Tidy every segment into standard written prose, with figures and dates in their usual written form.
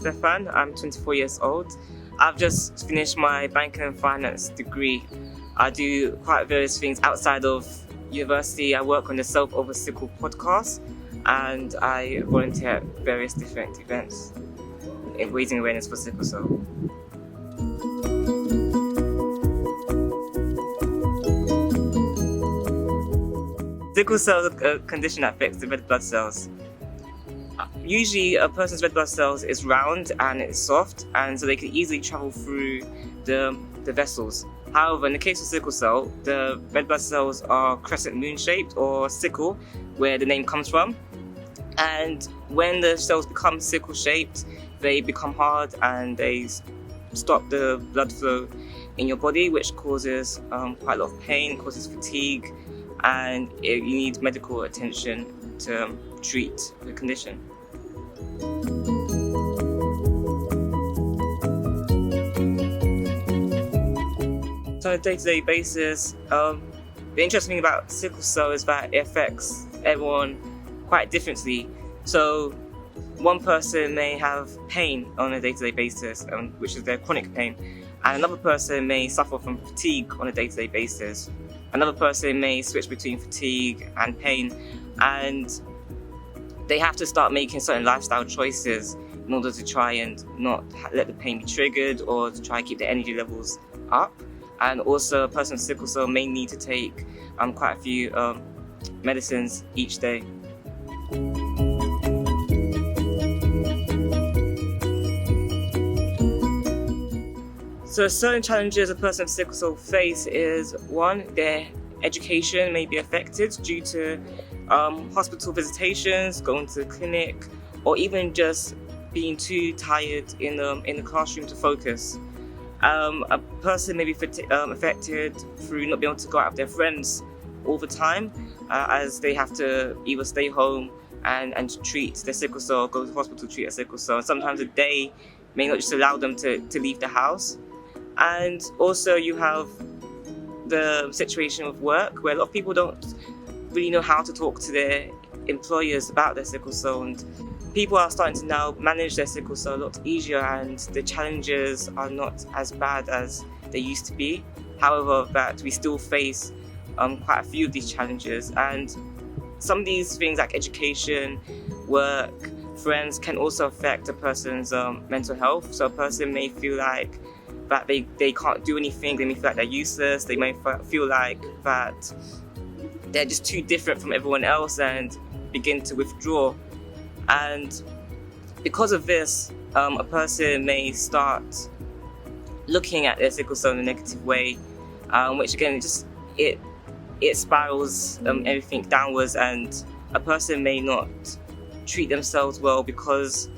Stefan. I'm 24 years old. I've just finished my banking and finance degree. I do quite various things outside of university. I work on the Self Over Sickle podcast and I volunteer at various different events in raising awareness for sickle cell. Sickle cell is a condition that affects the red blood cells. Usually a person's red blood cells is round and it's soft, and so they can easily travel through the vessels. However, in the case of sickle cell, the red blood cells are crescent moon shaped, or sickle, where the name comes from. And when the cells become sickle shaped, they become hard and they stop the blood flow in your body, which causes quite a lot of pain, causes fatigue, and you need medical attention to treat the condition. So on a day-to-day basis, the interesting thing about sickle cell is that it affects everyone quite differently. So one person may have pain on a day-to-day basis, which is their chronic pain, and another person may suffer from fatigue on a day-to-day basis. Another person may switch between fatigue and pain, and they have to start making certain lifestyle choices in order to try and not let the pain be triggered, or to try and keep their energy levels up. And also a person with sickle cell may need to take quite a few medicines each day. So certain challenges a person with sickle cell face is, one, their education may be affected due to hospital visitations, going to the clinic, or even just being too tired in the classroom to focus. A person may be affected through not being able to go out with their friends all the time, as they have to either stay home and treat their sickle cell, or go to the hospital to treat their sickle cell. And sometimes a day may not just allow them to leave the house. And also you have the situation of work, where a lot of people don't really know how to talk to their employers about their sickle cell, and people are starting to now manage their sickle cell a lot easier, and the challenges are not as bad as they used to be. However, that we still face quite a few of these challenges, and some of these things like education, work, friends can also affect a person's mental health. So a person may feel like that they can't do anything, they may feel like they're useless, they may feel like that they're just too different from everyone else and begin to withdraw. And because of this, a person may start looking at their sickle cell in a negative way, which again, it spirals everything downwards, and a person may not treat themselves well because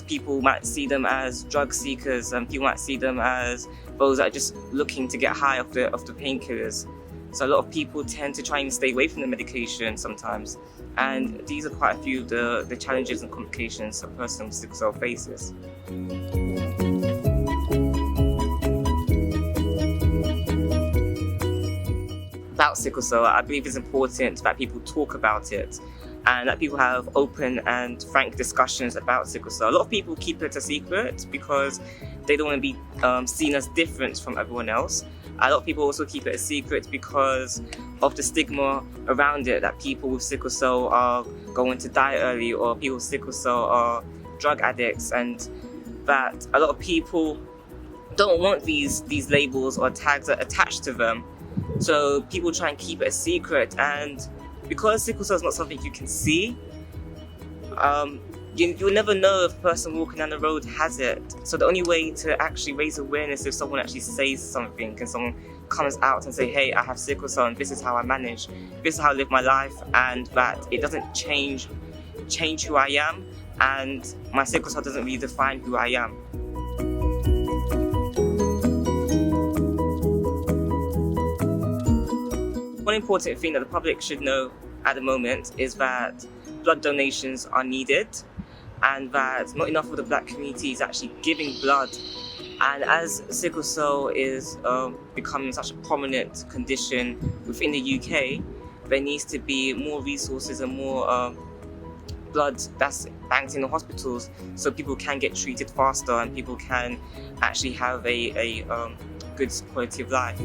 people might see them as drug seekers, and people might see them as those that are just looking to get high off the painkillers. So a lot of people tend to try and stay away from the medication sometimes, and these are quite a few of the challenges and complications a person with sickle cell faces. About sickle cell, I believe it's important that people talk about it, and that people have open and frank discussions about sickle cell. A lot of people keep it a secret because they don't want to be seen as different from everyone else. A lot of people also keep it a secret because of the stigma around it, that people with sickle cell are going to die early, or people with sickle cell are drug addicts, and that a lot of people don't want these labels or tags attached to them. So people try and keep it a secret, and because sickle cell is not something you can see, you'll never know if a person walking down the road has it. So the only way to actually raise awareness is if someone actually says something, and someone comes out and say, hey, I have sickle cell and this is how I manage, this is how I live my life, and that it doesn't change who I am, and my sickle cell doesn't really define who I am. One important thing that the public should know at the moment is that blood donations are needed, and that not enough of the Black community is actually giving blood. And as sickle cell is becoming such a prominent condition within the UK, there needs to be more resources and more blood that's banked in the hospitals, so people can get treated faster and people can actually have a good quality of life.